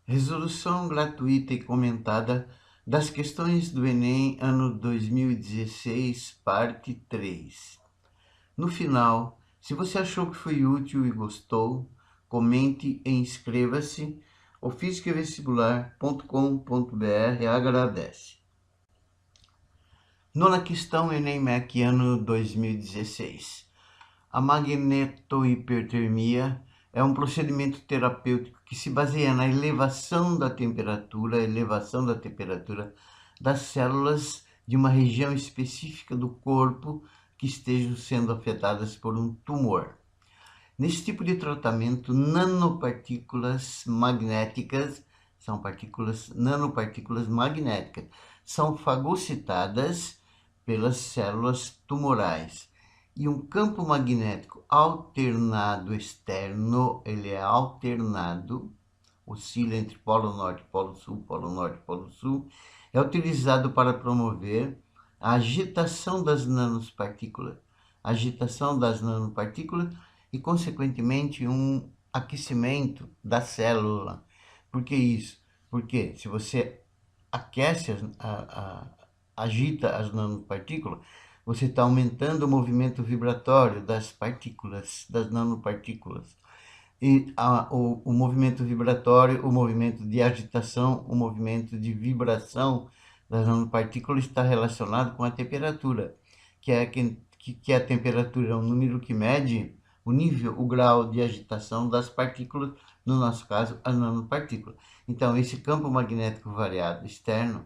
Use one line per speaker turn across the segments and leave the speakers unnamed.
Resolução gratuita e comentada das questões do Enem ano 2016, parte 3. No final, se você achou que foi útil e gostou, comente e inscreva-se. O fisicavestibular.com.br agradece. Nona questão, Enem MEC ano 2016. A magnetohipertermia é um procedimento terapêutico que se baseia na elevação da temperatura das células de uma região específica do corpo que estejam sendo afetadas por um tumor. Nesse tipo de tratamento, nanopartículas magnéticas, nanopartículas magnéticas, são fagocitadas pelas células tumorais. E um campo magnético alternado externo, ele é alternado, oscila entre polo norte, polo sul, polo norte, polo sul, é utilizado para promover a agitação das nanopartículas e, consequentemente, um aquecimento da célula. Por que isso? Porque se você aquece, agita as nanopartículas, você está aumentando o movimento vibratório das partículas, das nanopartículas. E o movimento vibratório, o movimento de agitação, o movimento de vibração das nanopartículas está relacionado com a temperatura, que é a temperatura, é um número que mede o nível, o grau de agitação das partículas, no nosso caso, as nanopartículas. Então, esse campo magnético variado externo,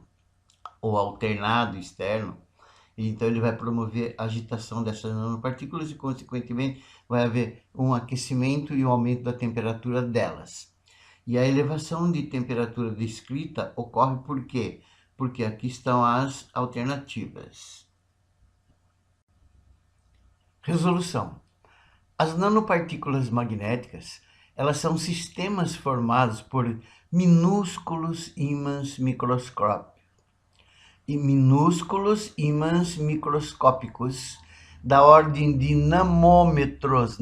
ou alternado externo, então ele vai promover a agitação dessas nanopartículas e, consequentemente, vai haver um aquecimento e um aumento da temperatura delas. E a elevação de temperatura descrita ocorre por quê? Porque aqui estão as alternativas. Resolução. As nanopartículas magnéticas, elas são sistemas formados por minúsculos ímãs microscópicos da ordem de namômetros,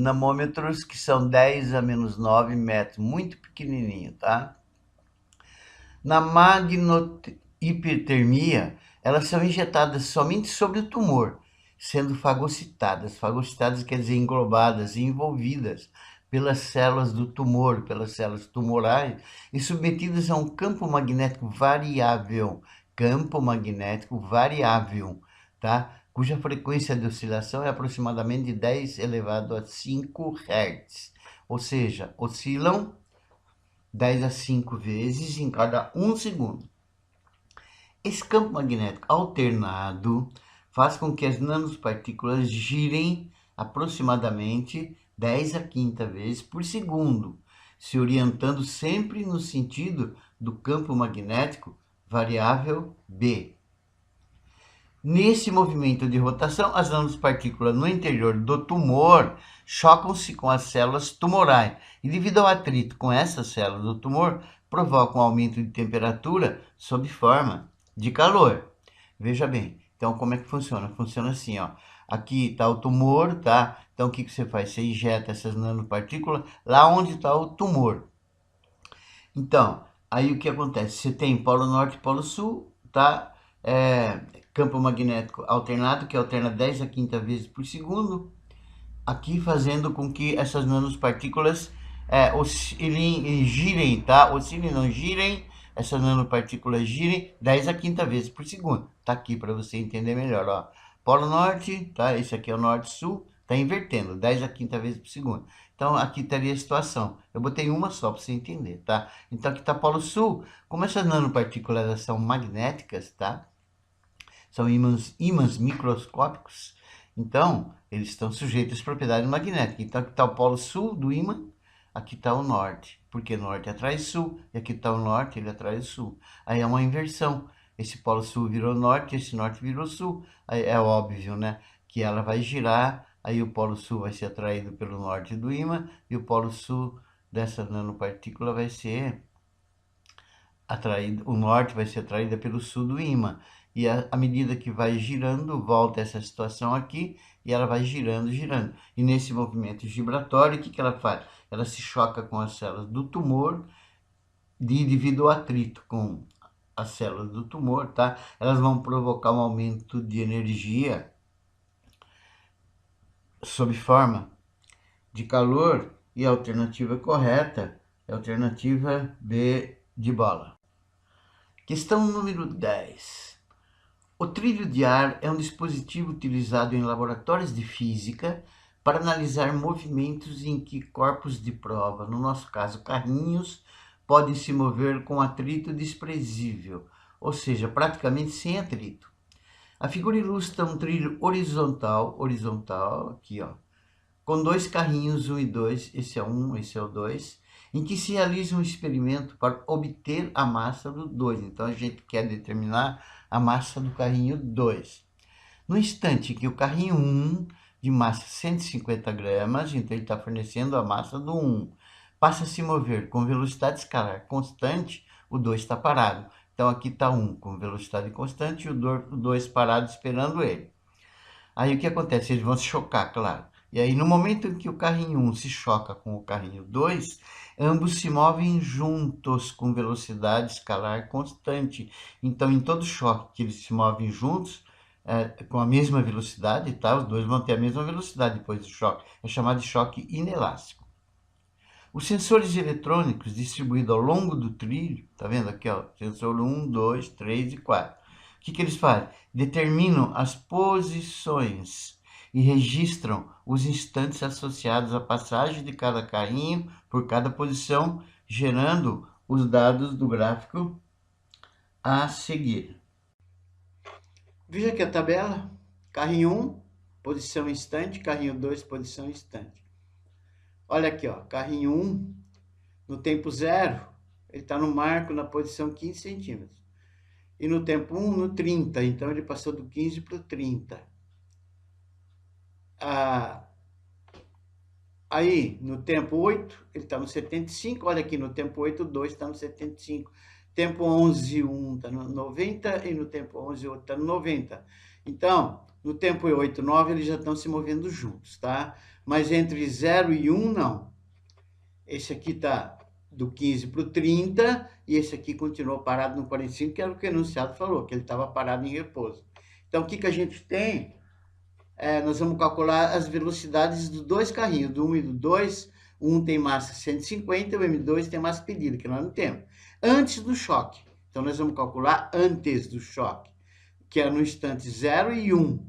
que são 10 a menos 9 metros, muito pequenininho, tá? Na magnetohipertermia, elas são injetadas somente sobre o tumor, sendo fagocitadas. Fagocitadas quer dizer englobadas e envolvidas pelas células do tumor, pelas células tumorais, e submetidas a um campo magnético variável, tá? Cuja frequência de oscilação é aproximadamente de 10 elevado a 5 Hz, ou seja, oscilam 10 a 5 vezes em cada 1 segundo. Esse campo magnético alternado faz com que as nanopartículas girem aproximadamente 10 a 15 vezes por segundo, se orientando sempre no sentido do campo magnético variável B. Nesse movimento de rotação, as nanopartículas no interior do tumor chocam-se com as células tumorais e, devido ao atrito com essas células do tumor, provocam um aumento de temperatura sob forma de calor. Veja bem, então como é que funciona? Funciona assim, ó. Aqui está o tumor, tá? Então o que você faz? Você injeta essas nanopartículas lá onde está o tumor. Então, aí o que acontece? Você tem polo norte e polo sul, tá? Campo magnético alternado, que alterna 10 a 15 vezes por segundo, aqui fazendo com que essas nanopartículas girem, tá? Girem, essas nanopartículas girem 10 a 15 vezes por segundo. Tá aqui para você entender melhor, ó. Polo norte, tá? Esse aqui é o norte-sul, tá invertendo, 10 a 15 vezes por segundo. Então, aqui estaria a situação. Eu botei uma só para você entender, tá? Então, aqui está polo sul. Como essas nanopartículas são magnéticas, tá? São ímãs microscópicos, então eles estão sujeitos às propriedades magnéticas. Então aqui está o polo sul do ímã, aqui está o norte, porque norte atrai sul, e aqui está o norte, ele atrai o sul. Aí é uma inversão, esse polo sul virou norte, esse norte virou sul. Aí é óbvio, né, que ela vai girar, aí o polo sul vai ser atraído pelo norte do ímã, e o polo sul dessa nanopartícula vai ser atraído, o norte vai ser atraída pelo sul do ímã. E à medida que vai girando, volta essa situação aqui, e ela vai girando, girando. E nesse movimento vibratório, o que ela faz? Ela se choca com as células do tumor, devido ao atrito com as células do tumor, tá? Elas vão provocar um aumento de energia sob forma de calor, e a alternativa correta é a alternativa B de bola. Questão número 10. O trilho de ar é um dispositivo utilizado em laboratórios de física para analisar movimentos em que corpos de prova, no nosso caso carrinhos, podem se mover com atrito desprezível, ou seja, praticamente sem atrito. A figura ilustra um trilho horizontal, aqui ó, com dois carrinhos, 1 e 2, esse é 1, esse é o 2, em que se realiza um experimento para obter a massa do 2. Então, a gente quer determinar a massa do carrinho 2. No instante que o carrinho 1, de massa 150 gramas, então ele está fornecendo a massa do 1, passa a se mover com velocidade escalar constante, o 2 está parado. Então, aqui está 1 com velocidade constante e o 2 parado esperando ele. Aí, o que acontece? Eles vão se chocar, claro. E aí, no momento em que o carrinho 1 se choca com o carrinho 2, ambos se movem juntos com velocidade escalar constante. Então, em todo choque que eles se movem juntos, com a mesma velocidade, tá? Os dois vão ter a mesma velocidade depois do choque. É chamado de choque inelástico. Os sensores eletrônicos distribuídos ao longo do trilho, tá vendo aqui, ó, sensor 1, 2, 3 e 4. O que eles fazem? Determinam as posições e registram os instantes associados à passagem de cada carrinho por cada posição, gerando os dados do gráfico a seguir. Veja aqui a tabela, carrinho 1, posição instante, carrinho 2, posição instante. Olha aqui, ó, carrinho 1, no tempo 0, ele está no marco na posição 15 centímetros. E no tempo 1, no 30, então ele passou do 15 para o 30. Aí, no tempo 8, ele está no 75, olha aqui, no tempo 8, o 2 está no 75. Tempo 11, 1 está no 90 e no tempo 11, o outro está no 90. Então, no tempo 8 e 9, eles já estão se movendo juntos, tá? Mas entre 0 e 1, não. Esse aqui está do 15 para o 30 e esse aqui continuou parado no 45, que era o que o enunciado falou, que ele estava parado em repouso. Então, o que a gente tem? Nós vamos calcular as velocidades dos dois carrinhos, do 1 e do 2. O 1 tem massa 150 e o M2 tem massa pedida, que nós não temos. Antes do choque. Então, nós vamos calcular antes do choque, que é no instante 0 e 1.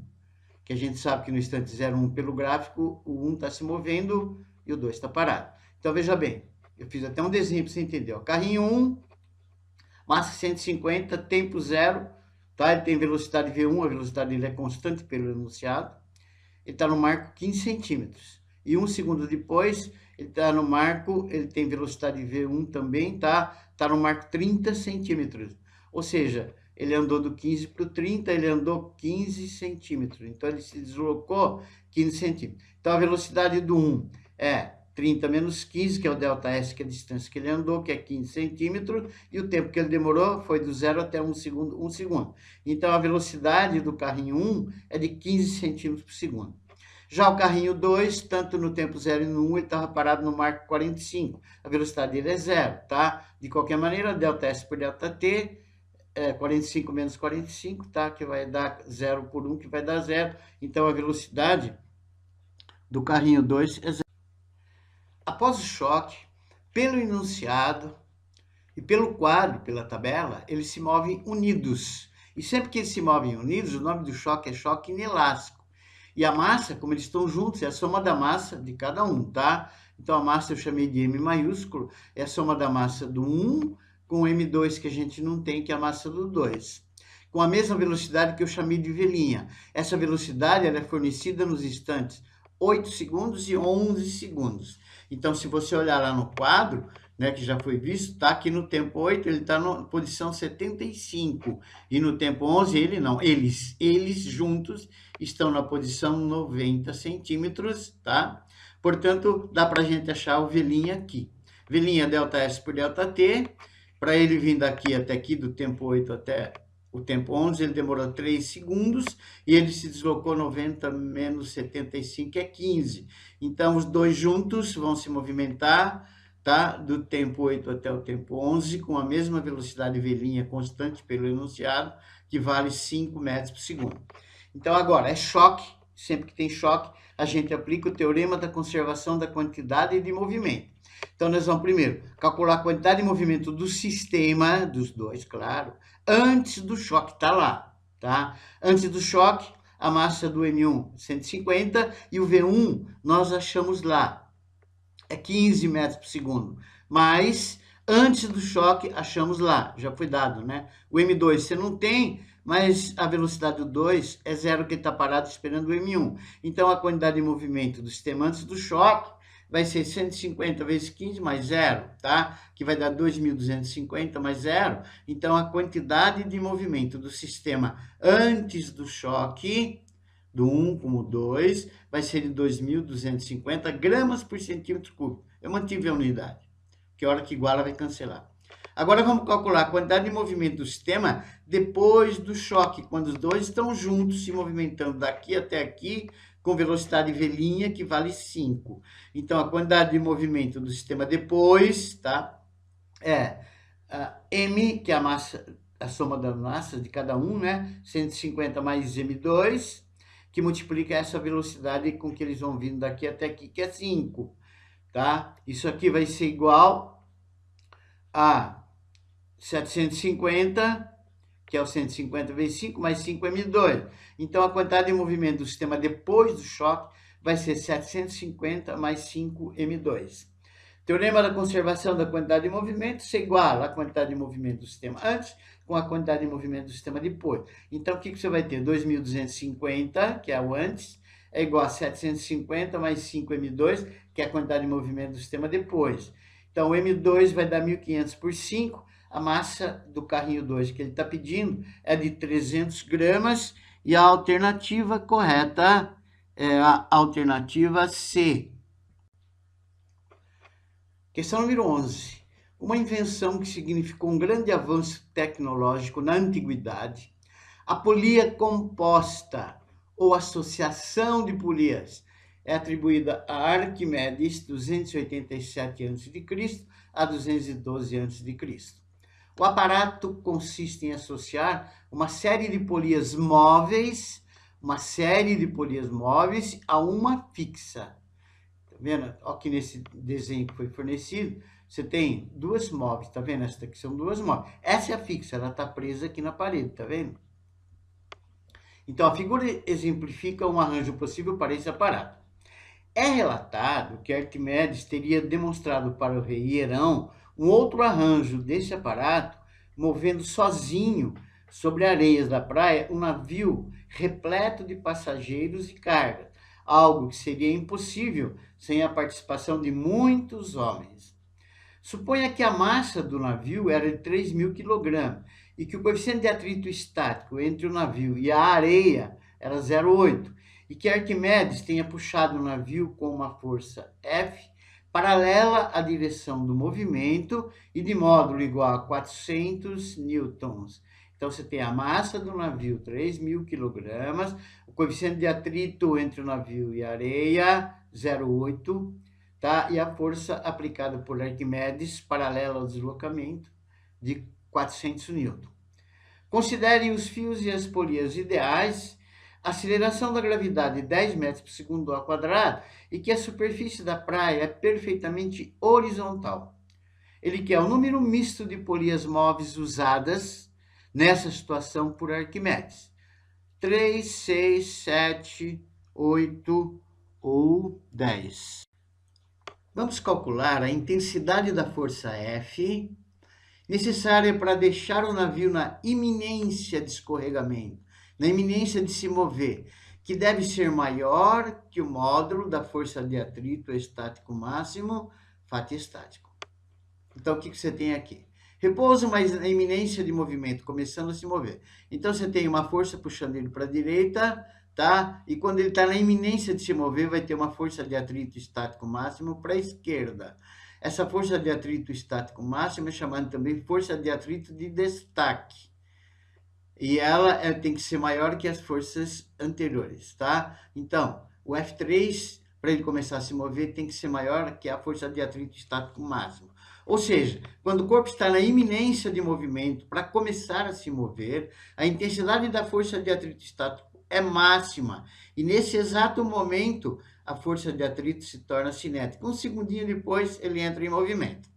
Que a gente sabe que no instante 0 e 1, pelo gráfico, o 1 está se movendo e o 2 está parado. Então, veja bem, eu fiz até um desenho para você entender. Ó. Carrinho 1, massa 150, tempo 0, tá? Ele tem velocidade V1, a velocidade dele é constante pelo enunciado. Ele está no marco 15 centímetros. E 1 segundo depois, ele está no marco, ele tem velocidade V1 também, tá? Está no marco 30 centímetros. Ou seja, ele andou do 15 para o 30, ele andou 15 centímetros. Então, ele se deslocou 15 centímetros. Então, a velocidade do 1 é 30 menos 15, que é o ΔS, que é a distância que ele andou, que é 15 centímetros, e o tempo que ele demorou foi do 0 até 1 segundo, 1 segundo. Então, a velocidade do carrinho 1 é de 15 centímetros por segundo. Já o carrinho 2, tanto no tempo 0 e no 1, ele estava parado no marco 45. A velocidade dele é 0, tá? De qualquer maneira, ΔS por ΔT, 45 menos 45, tá? Que vai dar 0 por 1, que vai dar 0. Então, a velocidade do carrinho 2 é 0. Após o choque, pelo enunciado e pelo quadro, pela tabela, eles se movem unidos. E sempre que eles se movem unidos, o nome do choque é choque inelástico. E a massa, como eles estão juntos, é a soma da massa de cada um, tá? Então, a massa eu chamei de M maiúsculo, é a soma da massa do 1 com o M2 que a gente não tem, que é a massa do 2. Com a mesma velocidade que eu chamei de velinha. Essa velocidade ela é fornecida nos instantes 8 segundos e 11 segundos. Então, se você olhar lá no quadro, né, que já foi visto, tá aqui no tempo 8, ele está na posição 75. E no tempo 11, ele não. Eles juntos estão na posição 90 centímetros, tá? Portanto, dá para a gente achar o velinha aqui. Velinha ΔS por ΔT. Para ele vir daqui até aqui, do tempo 8 até o tempo 11, ele demorou 3 segundos e ele se deslocou 90 menos 75, que é 15. Então, os dois juntos vão se movimentar tá? Do tempo 8 até o tempo 11, com a mesma velocidade v' constante pelo enunciado, que vale 5 metros por segundo. Então, agora, é choque. Sempre que tem choque, a gente aplica o teorema da conservação da quantidade de movimento. Então, nós vamos primeiro calcular a quantidade de movimento do sistema, dos dois, claro, antes do choque, tá lá, tá? Antes do choque, a massa do M1, 150, e o V1, nós achamos lá, é 15 metros por segundo, mas antes do choque, achamos lá, já foi dado, né? O M2 você não tem, mas a velocidade do 2 é zero, que ele está parado esperando o M1. Então, a quantidade de movimento do sistema antes do choque vai ser 150 vezes 15 mais zero, tá? Que vai dar 2.250 mais zero. Então, a quantidade de movimento do sistema antes do choque, do 1 como 2, vai ser de 2.250 gramas por centímetro cúbico. Eu mantive a unidade, que a hora que iguala vai cancelar. Agora vamos calcular a quantidade de movimento do sistema depois do choque, quando os dois estão juntos se movimentando daqui até aqui, com velocidade v', que vale 5. Então, a quantidade de movimento do sistema depois, tá? É m, que é a massa, a soma das massas de cada um, né? 150 mais m2, que multiplica essa velocidade com que eles vão vindo daqui até aqui, que é 5, tá? Isso aqui vai ser igual a 750, que é o 150 vezes 5, mais 5 m2. Então, a quantidade de movimento do sistema depois do choque vai ser 750 mais 5 m2. Teorema da conservação da quantidade de movimento se iguala à quantidade de movimento do sistema antes com a quantidade de movimento do sistema depois. Então, o que você vai ter? 2.250, que é o antes, é igual a 750 mais 5 m2, que é a quantidade de movimento do sistema depois. Então, o m2 vai dar 1.500 por 5, a massa do carrinho 2 que ele está pedindo é de 300 gramas, e a alternativa correta é a alternativa C. Questão número 11. Uma invenção que significou um grande avanço tecnológico na antiguidade. A polia composta, ou associação de polias, é atribuída a Arquimedes, 287 a.C. a 212 a.C. O aparato consiste em associar uma série de polias móveis, a uma fixa. Tá vendo? Aqui nesse desenho que foi fornecido, você tem duas móveis, tá vendo? Essa daqui são duas móveis. Essa é a fixa, ela tá presa aqui na parede, tá vendo? Então, a figura exemplifica um arranjo possível para esse aparato. É relatado que Arquimedes teria demonstrado para o rei Hierão um outro arranjo desse aparato, movendo sozinho sobre areias da praia um navio repleto de passageiros e carga, algo que seria impossível sem a participação de muitos homens. Suponha que a massa do navio era de 3.000 kg e que o coeficiente de atrito estático entre o navio e a areia era 0,8, e que Arquimedes tenha puxado o navio com uma força F paralela à direção do movimento e de módulo igual a 400 newtons. Então, você tem a massa do navio, 3.000 kg, o coeficiente de atrito entre o navio e a areia, 0,8, tá? E a força aplicada por Arquimedes, paralela ao deslocamento, de 400 newtons. Considere os fios e as polias ideais, aceleração da gravidade 10 metros por segundo ao quadrado e que a superfície da praia é perfeitamente horizontal. Ele quer o número misto de polias móveis usadas nessa situação por Arquimedes. 3, 6, 7, 8 ou 10. Vamos calcular a intensidade da força F necessária para deixar o navio na iminência de escorregamento, na iminência de se mover, que deve ser maior que o módulo da força de atrito estático máximo, Φ estático. Então, o que você tem aqui? Repouso, mas na iminência de movimento, começando a se mover. Então, você tem uma força puxando ele para a direita, tá? E quando ele está na iminência de se mover, vai ter uma força de atrito estático máximo para a esquerda. Essa força de atrito estático máximo é chamada também força de atrito de destaque. E ela tem que ser maior que as forças anteriores, tá? Então, o F3 para ele começar a se mover, tem que ser maior que a força de atrito estático máximo. Ou seja, quando o corpo está na iminência de movimento para começar a se mover, a intensidade da força de atrito estático é máxima. E nesse exato momento, a força de atrito se torna cinética. Um segundinho depois, ele entra em movimento.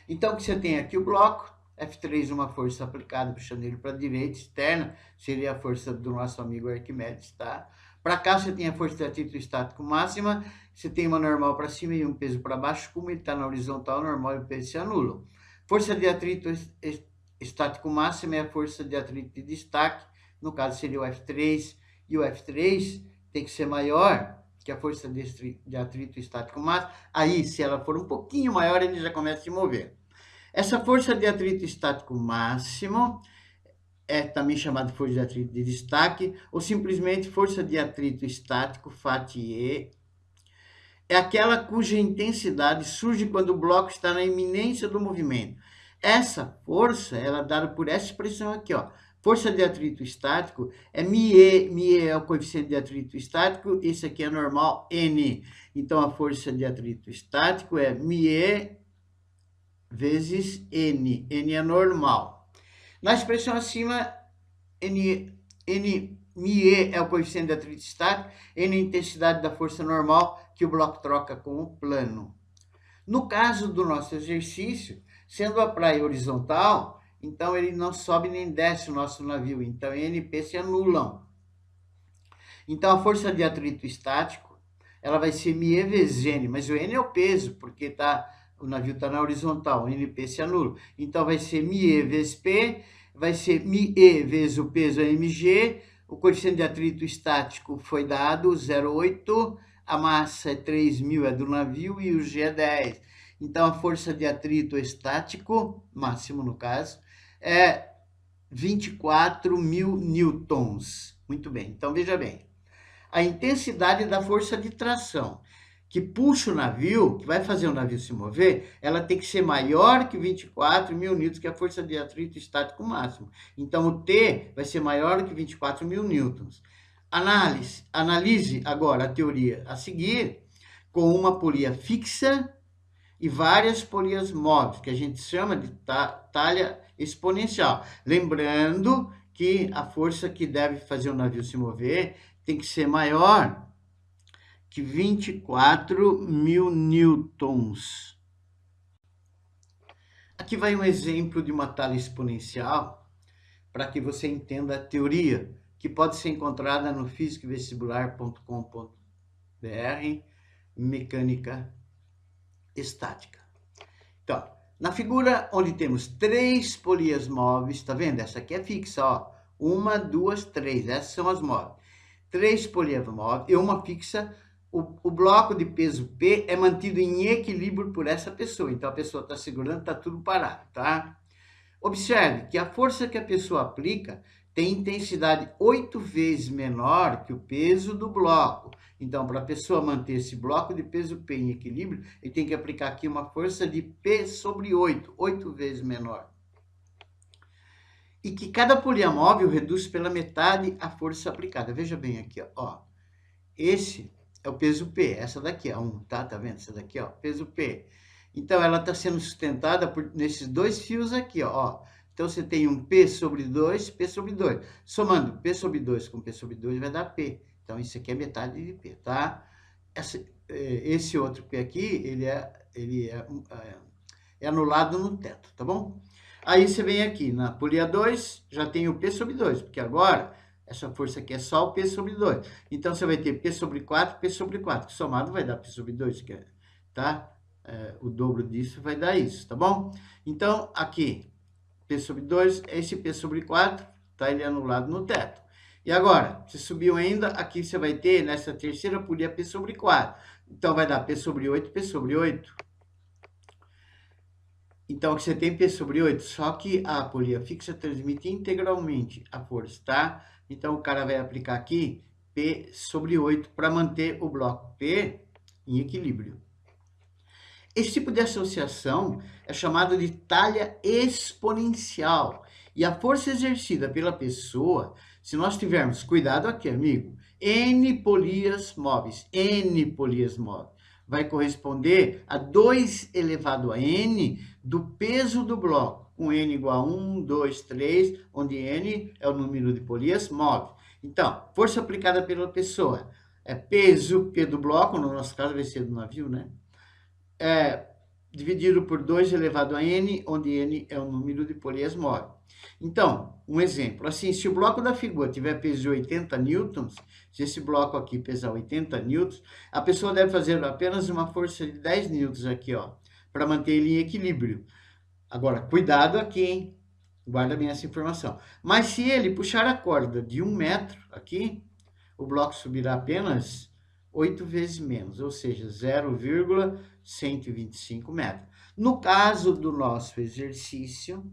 Então, o que você tem aqui, o bloco, F3, uma força aplicada, puxando ele para a direita, externa, seria a força do nosso amigo Arquimedes, tá? Para cá, você tem a força de atrito estático máxima, você tem uma normal para cima e um peso para baixo, como ele está na horizontal, normal e o peso se anulam. Força de atrito estático máxima é a força de atrito de destaque, no caso seria o F3, e o F3 tem que ser maior que a força de atrito estático máximo. Aí, se ela for um pouquinho maior, ele já começa a se mover. Essa força de atrito estático máximo é também chamada de força de atrito de destaque, ou simplesmente força de atrito estático, FATE, é aquela cuja intensidade surge quando o bloco está na iminência do movimento. Essa força, ela é dada por essa expressão aqui, ó. Força de atrito estático é μe, μe é o coeficiente de atrito estático, esse aqui é normal, N. Então, a força de atrito estático é μe vezes N. N é normal. Na expressão acima, μe é o coeficiente de atrito estático, N é a intensidade da força normal que o bloco troca com o plano. No caso do nosso exercício, sendo a praia horizontal, então ele não sobe nem desce o nosso navio, então NP se anulam. Então a força de atrito estático, ela vai ser μe vezes N, mas o N é o peso, porque o navio está na horizontal, o NP se anula. Então vai ser μe vezes P, vai ser μe vezes o peso mg, o coeficiente de atrito estático foi dado, 0,8, a massa é 3.000, é do navio, e o G é 10. Então, a força de atrito estático, máximo no caso, é 24.000 newtons. Muito bem, então veja bem. A intensidade da força de tração que puxa o navio, que vai fazer o navio se mover, ela tem que ser maior que 24.000 newtons, que é a força de atrito estático máximo. Então, o T vai ser maior que 24.000 newtons. Analise agora a teoria a seguir com uma polia fixa e várias polias móveis, que a gente chama de talha exponencial. Lembrando que a força que deve fazer o navio se mover tem que ser maior que 24.000 newtons. Aqui vai um exemplo de uma talha exponencial para que você entenda a teoria, que pode ser encontrada no fisicovestibular.com.br, mecânica estática. Então, na figura onde temos 3 polias móveis, tá vendo? Essa aqui é fixa, ó. 1, 2, 3, essas são as móveis. 3 polias móveis e uma fixa. O bloco de peso P é mantido em equilíbrio por essa pessoa. Então, a pessoa está segurando, está tudo parado, tá? Observe que a força que a pessoa aplica tem intensidade 8 vezes menor que o peso do bloco. Então, para a pessoa manter esse bloco de peso P em equilíbrio, ele tem que aplicar aqui uma força de P sobre 8, 8 vezes menor. E que cada polia móvel reduz pela metade a força aplicada. Veja bem aqui, ó. Esse é o peso P, essa daqui é 1, tá? Tá vendo? Essa daqui, ó, peso P. Então, ela está sendo sustentada nesses 2 fios aqui, ó. Então, você tem um P sobre 2, P sobre 2. Somando P sobre 2 com P sobre 2 vai dar P. Então, isso aqui é metade de P, tá? Esse outro P aqui, ele é anulado no teto, tá bom? Aí, você vem aqui na polia 2, já tem o P sobre 2, porque agora essa força aqui é só o P sobre 2. Então, você vai ter P sobre 4, P sobre 4, que somado vai dar P sobre 2, que é, tá? O dobro disso vai dar isso, tá bom? Então, aqui, P sobre 2, esse P sobre 4, tá? Ele é anulado no teto. E agora, você subiu ainda, aqui você vai ter, nessa terceira polia, P sobre 4. Então, vai dar P sobre 8, P sobre 8. Então, aqui você tem P sobre 8, só que a polia fixa transmite integralmente a força, tá? Então, o cara vai aplicar aqui P sobre 8 para manter o bloco P em equilíbrio. Esse tipo de associação é chamado de talha exponencial. E a força exercida pela pessoa, se nós tivermos cuidado aqui, amigo, N polias móveis. N polias móveis vai corresponder a 2 elevado a N do peso do bloco. Com N igual a 1, 2, 3, onde N é o número de polias móveis. Então, força aplicada pela pessoa é peso, P do bloco, no nosso caso vai ser do navio, né? Dividido por 2 elevado a N, onde N é o número de polias móveis. Então, um exemplo, assim, se o bloco da figura tiver peso de 80 newtons, se esse bloco aqui pesar 80 newtons, a pessoa deve fazer apenas uma força de 10 newtons aqui, ó, para manter ele em equilíbrio. Agora, cuidado aqui, hein? Guarda bem essa informação. Mas se ele puxar a corda de 1 metro aqui, o bloco subirá apenas 8 vezes menos, ou seja, 0,125 metros. No caso do nosso exercício,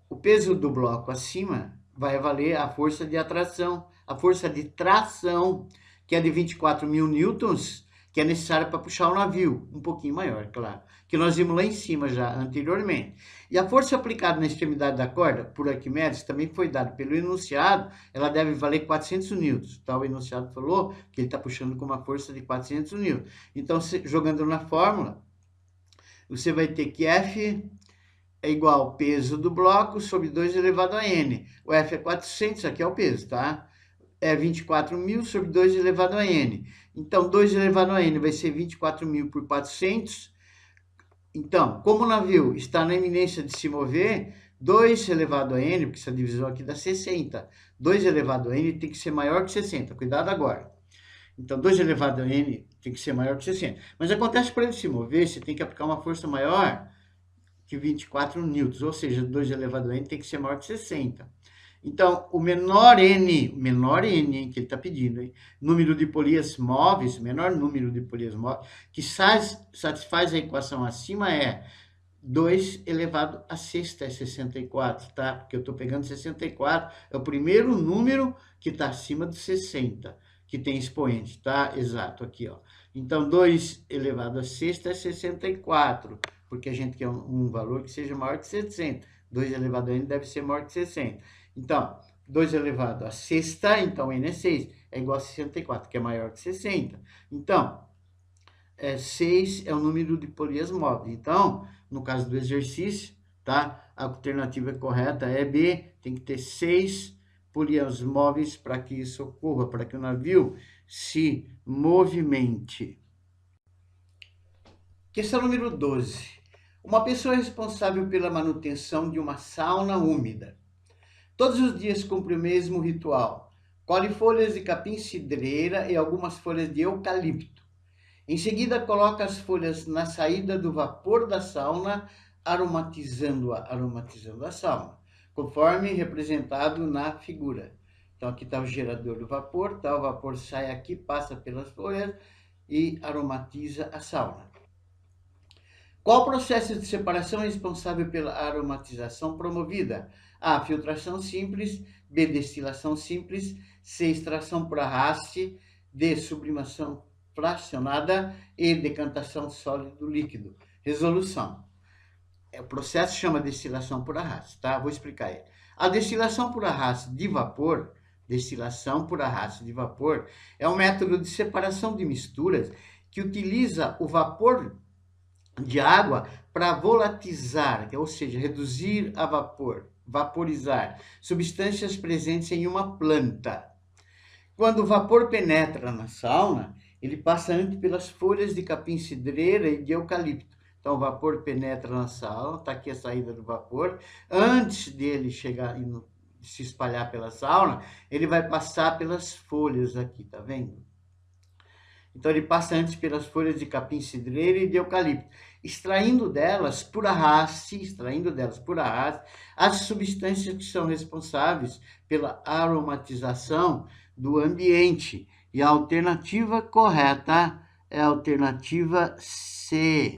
o peso do bloco acima vai valer a força de atração, a força de tração, que é de 24.000 newtons, que é necessária para puxar o navio, um pouquinho maior, claro, que nós vimos lá em cima já anteriormente. E a força aplicada na extremidade da corda, por Arquimedes, também foi dada pelo enunciado, ela deve valer 400 newtons. Tá? O enunciado falou que ele está puxando com uma força de 400 newtons. Então, jogando na fórmula, você vai ter que F é igual ao peso do bloco sobre 2 elevado a N. O F é 400, aqui é o peso, tá? É 24.000 sobre 2 elevado a N. Então, 2 elevado a N vai ser 24.000 por 400. Então, como o navio está na iminência de se mover, 2 elevado a N, porque essa divisão aqui dá 60. 2 elevado a N tem que ser maior que 60. Cuidado agora. Então, 2 elevado a N tem que ser maior que 60. Mas acontece para ele se mover, você tem que aplicar uma força maior que 24 newtons, ou seja, 2 elevado a N tem que ser maior que 60. Então, o menor N hein, que ele está pedindo, hein? Número de polias móveis, menor número de polias móveis, que satisfaz a equação acima é 2 elevado a sexta, é 64, tá? Porque eu estou pegando 64, é o primeiro número que está acima de 60, que tem expoente, tá? Exato, aqui, ó. Então, 2 elevado a sexta é 64, porque a gente quer um valor que seja maior que 60. 2 elevado a N deve ser maior que 60. Então, 2 elevado a sexta, então N é 6, é igual a 64, que é maior que 60. Então, 6 é o número de polias móveis. Então, no caso do exercício, tá? A alternativa correta é B, tem que ter 6 polias móveis para que isso ocorra, para que o navio se movimente. Questão número 12. Uma pessoa é responsável pela manutenção de uma sauna úmida. Todos os dias cumpre o mesmo ritual. Colhe folhas de capim-cidreira e algumas folhas de eucalipto. Em seguida, coloca as folhas na saída do vapor da sauna, aromatizando a sauna, conforme representado na figura. Então, aqui está o gerador do vapor, tá? O vapor sai aqui, passa pelas folhas e aromatiza a sauna. Qual processo de separação é responsável pela aromatização promovida? A. Filtração simples. B. Destilação simples. C. Extração por arraste. D. Sublimação fracionada. E. Decantação sólido líquido. Resolução. O processo chama destilação por arraste, tá? Vou explicar ele. A destilação por arraste de vapor, é um método de separação de misturas que utiliza o vapor de água para volatilizar, ou seja, reduzir a vapor, vaporizar substâncias presentes em uma planta. Quando o vapor penetra na sauna, ele passa antes pelas folhas de capim-cidreira e de eucalipto. Então, o vapor penetra na sauna, está aqui a saída do vapor. Antes dele chegar e se espalhar pela sauna, ele vai passar pelas folhas aqui, tá vendo? Então, ele passa antes pelas folhas de capim-cidreira e de eucalipto, extraindo delas por arraste, as substâncias que são responsáveis pela aromatização do ambiente. E a alternativa correta é a alternativa C.